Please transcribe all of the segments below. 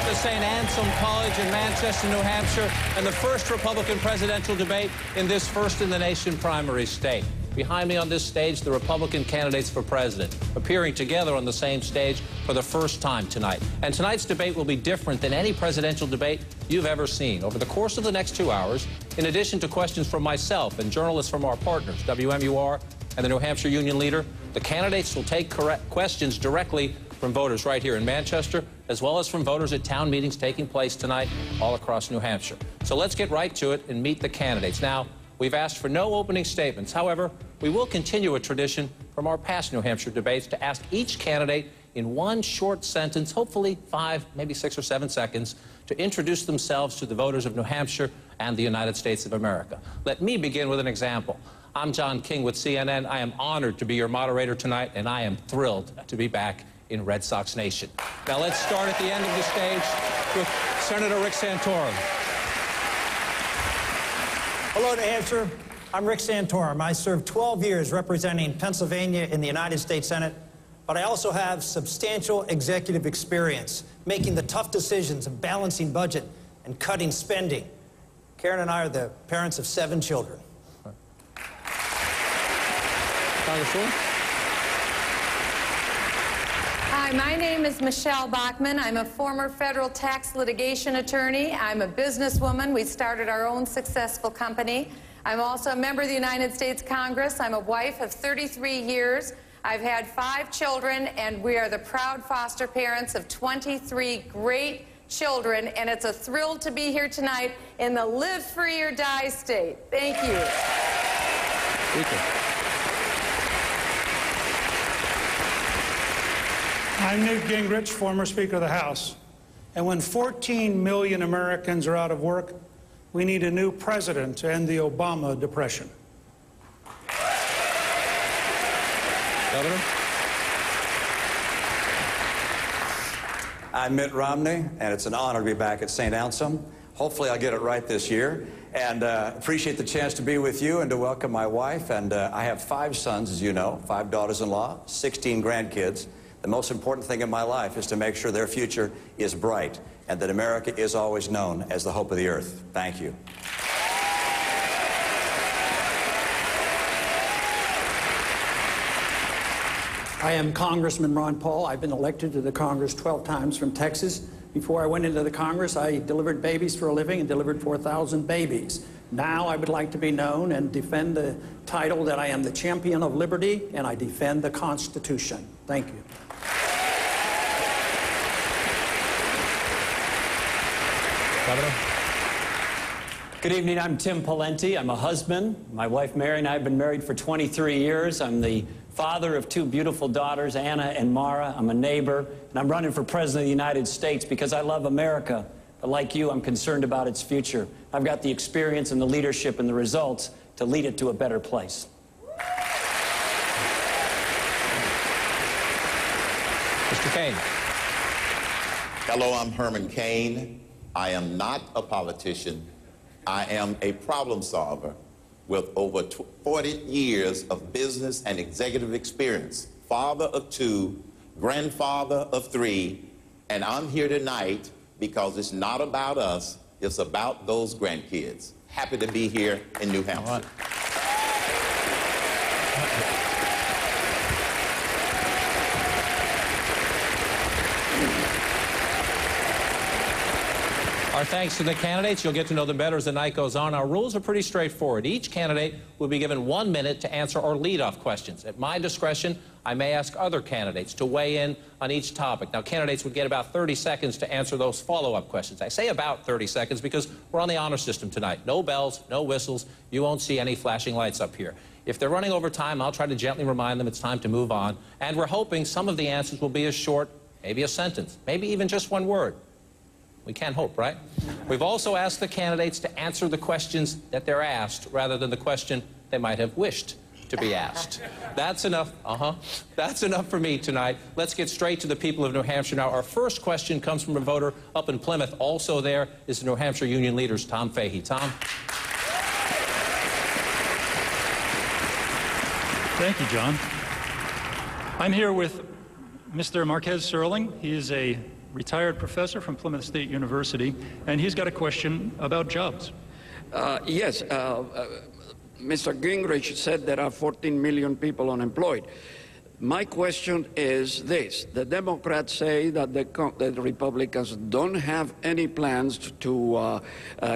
the St. Anselm College in Manchester, New Hampshire, and the first Republican presidential debate in this first-in-the-nation primary state. Behind me on this stage, the Republican candidates for president, appearing together on the same stage for the first time tonight. And tonight's debate will be different than any presidential debate you've ever seen. Over the course of the next 2 hours, in addition to questions from myself and journalists from our partners, WMUR and the New Hampshire Union Leader, the candidates will take questions directly from voters right here in Manchester, as well as from voters at town meetings taking place tonight all across New Hampshire. So let's get right to it and meet the candidates. Now, we've asked for no opening statements. However, we will continue a tradition from our past New Hampshire debates to ask each candidate in one short sentence, hopefully 5, maybe 6 or 7 seconds, to introduce themselves to the voters of New Hampshire and the United States of America. Let me begin with an example. I'm John King with CNN. I am honored to be your moderator tonight, and I am thrilled to be back in Red Sox Nation. Now let's start at the end of the stage with Senator Rick Santorum. Hello, New Hampshire. I'm Rick Santorum. I served 12 years representing Pennsylvania in the United States Senate, but I also have substantial executive experience making the tough decisions of balancing budget and cutting spending. Karen and I are the parents of 7 children. Congresswoman. Hi, my name is Michelle Bachmann. I'm a former federal tax litigation attorney. I'm a businesswoman. We started our own successful company. I'm also a member of the United States Congress. I'm a wife of 33 years. I've had 5 children, and we are the proud foster parents of 23 great children, and it's a thrill to be here tonight in the live free or die state. Thank you. I'm Newt Gingrich, former Speaker of the House. And when 14 million Americans are out of work, we need a new president to end the Obama depression. Governor. I'm Mitt Romney, and it's an honor to be back at St. Anselm. Hopefully I'll get it right this year. And appreciate the chance to be with you and to welcome my wife. And I have 5 sons, as you know, 5 daughters-in-law, 16 grandkids. The most important thing in my life is to make sure their future is bright and that America is always known as the hope of the earth. Thank you. I am Congressman Ron Paul. I've been elected to the Congress 12 times from Texas. Before I went into the Congress, I delivered babies for a living and delivered 4,000 babies. Now I would like to be known and defend the title that I am the champion of liberty and I defend the Constitution. Thank you. Governor. Good evening. I'm Tim Pawlenty. I'm a husband. My wife Mary and I have been married for 23 years. I'm the father of 2 beautiful daughters, Anna and Mara. I'm a neighbor, and I'm running for President of the United States because I love America. But like you, I'm concerned about its future. I've got the experience and the leadership and the results to lead it to a better place. Mr. Kane. Hello, I'm Herman Cain. I am not a politician. I am a problem solver with over 40 years of business and executive experience, father of 2, grandfather of 3, and I'm here tonight because it's not about us, it's about those grandkids. Happy to be here in New Hampshire. Our thanks to the candidates. You'll get to know them better as the night goes on. Our rules are pretty straightforward. Each candidate will be given 1 minute to answer our lead-off questions. At my discretion, I may ask other candidates to weigh in on each topic. Now, candidates would get about 30 seconds to answer those follow-up questions. I say about 30 seconds because we're on the honor system tonight. No bells, no whistles. You won't see any flashing lights up here. If they're running over time, I'll try to gently remind them it's time to move on. And we're hoping some of the answers will be as short, maybe a sentence, maybe even just 1 word. We can't hope, right? We've also asked the candidates to answer the questions that they're asked rather than the question they might have wished to be asked. That's enough. That's enough for me tonight. Let's get straight to the people of New Hampshire now. Our first question comes from a voter up in Plymouth. Also there is the New Hampshire Union Leader's Tom Fahey. Tom. Thank you, John. I'm here with Mr. Marquez Serling. He is a retired professor from Plymouth State University, and he's got a question about jobs. Yes, Mr. Gingrich said there are 14 million people unemployed. My question is this. The Democrats say that the Republicans don't have any plans to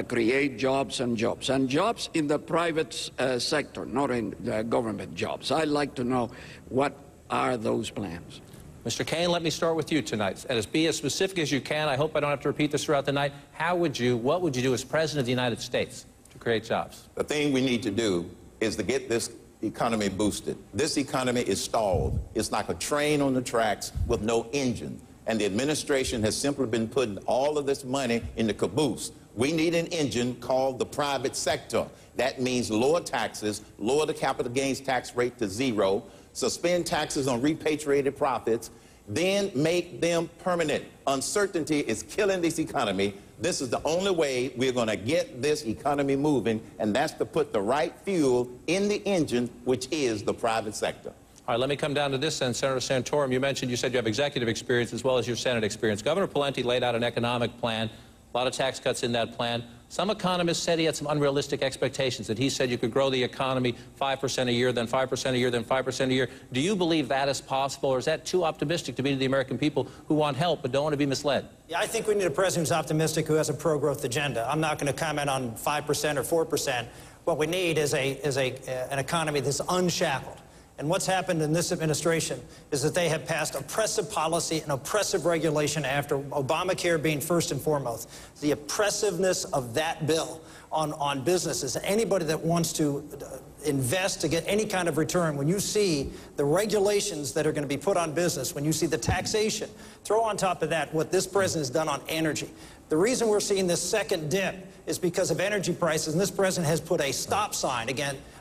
create jobs and jobs in the private sector, not in government jobs. I'd like to know what are those plans. Mr. Kaine, let me start with you tonight. And be as specific as you can. I hope I don't have to repeat this throughout the night. What would you do as President of the United States to create jobs? The thing we need to do is to get this economy boosted. This economy is stalled. It's like a train on the tracks with no engine. And the administration has simply been putting all of this money in the caboose. We need an engine called the private sector. That means lower taxes, lower the capital gains tax rate to 0, suspend taxes on repatriated profits, then make them permanent. Uncertainty is killing this economy. This is the only way we're going to get this economy moving, and that's to put the right fuel in the engine, which is the private sector. All right, let me come down to this then. Senator Santorum, you said you have executive experience as well as your Senate experience. Governor Pawlenty laid out an economic plan, a lot of tax cuts in that plan. Some economists said he had some unrealistic expectations, that he said you could grow the economy 5% a year, then 5% a year, then 5% a year. Do you believe that is possible, or is that too optimistic to be to the American people who want help but don't want to be misled? Yeah, I think we need a president who's optimistic, who has a pro-growth agenda. I'm not going to comment on 5% or 4%. What we need is an economy that's unshackled. And what's happened in this administration is that they have passed oppressive policy and oppressive regulation after Obamacare being first and foremost. The oppressiveness of that bill on businesses, anybody that wants to invest to get any kind of return, when you see the regulations that are going to be put on business, when you see the taxation, throw on top of that what this president has done on energy. The reason we're seeing this second dip is because of energy prices, and this president has put a stop sign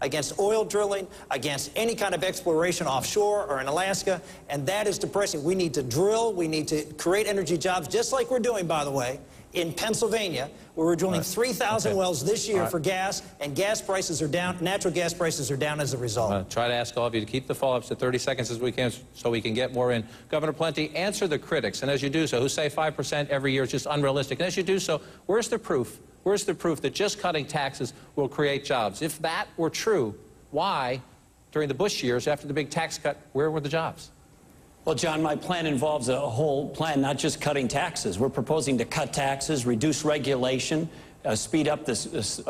against oil drilling, against any kind of exploration offshore or in Alaska, and that is depressing. We need to drill, we need to create energy jobs, just like we're doing, by the way, in Pennsylvania, where we're drilling 3,000 wells this year for gas, and gas prices are down, natural gas prices are down as a result. I'm going to try to ask all of you to keep the follow-ups to 30 seconds as we can so we can get more in. Governor Pawlenty, answer the critics, and as you do so, who say 5% every year is just unrealistic. And as you do so, where's the proof? Where's the proof that just cutting taxes will create jobs? If that were true, why, during the Bush years, after the big tax cut, where were the jobs? Well, John, my plan involves a whole plan, not just cutting taxes. We're proposing to cut taxes, reduce regulation, speed up this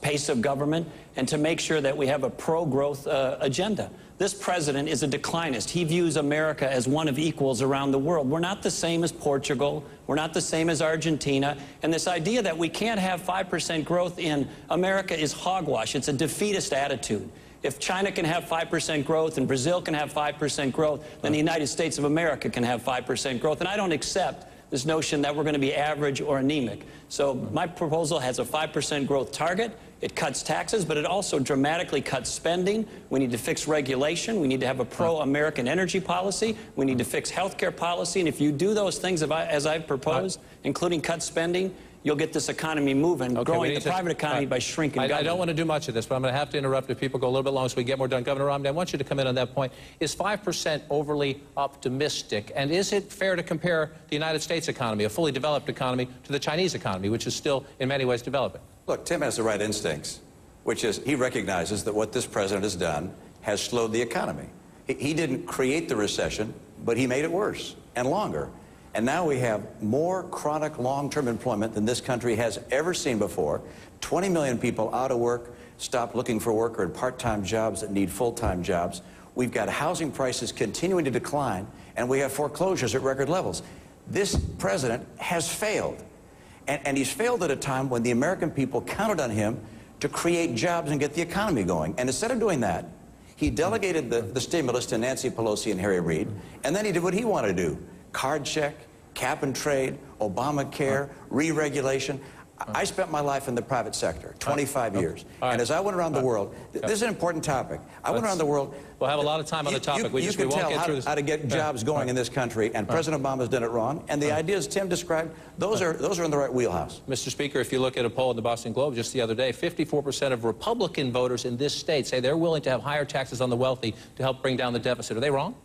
pace of government, and to make sure that we have a pro-growth agenda. This president is a declinist. He views America as one of equals around the world. We're not the same as Portugal. We're not the same as Argentina. And this idea that we can't have 5% growth in America is hogwash. It's a defeatist attitude. If China can have 5% growth and Brazil can have 5% growth, then the United States of America can have 5% growth. And I don't accept this notion that we're going to be average or anemic. So my proposal has a 5% growth target. It cuts taxes, but it also dramatically cuts spending. We need to fix regulation. We need to have a pro-American energy policy. We need to fix health care policy. And if you do those things as I've proposed, including cut spending, you'll get this economy moving, growing the private economy by shrinking government. I don't want to do much of this, but I'm going to have to interrupt if people go a little bit long so we get more done. Governor Romney, I want you to come in on that point. Is 5% overly optimistic? And is it fair to compare the United States economy, a fully developed economy, to the Chinese economy, which is still in many ways developing? Look, Tim has the right instincts, which is he recognizes that what this president has done has slowed the economy. He didn't create the recession, but he made it worse and longer. And now we have more chronic long-term employment than this country has ever seen before. 20 million people out of work, stopped looking for work, or in part-time jobs that need full-time jobs. We've got housing prices continuing to decline, and we have foreclosures at record levels. This president has failed. And he's failed at a time when the American people counted on him to create jobs and get the economy going. And instead of doing that, he delegated the stimulus to Nancy Pelosi and Harry Reid, and then he did what he wanted to do. Card check, cap and trade, Obamacare, re-regulation. I spent my life in the private sector, 25 years. And as I went around the world, this is an important topic. I went around the world. We'll have a lot of time on the topic. You can tell how to get jobs going in this country, and President Obama's done it wrong. And the ideas Tim described, those are in the right wheelhouse. Mr. Speaker, if you look at a poll in the Boston Globe just the other day, 54% of Republican voters in this state say they're willing to have higher taxes on the wealthy to help bring down the deficit. Are they wrong?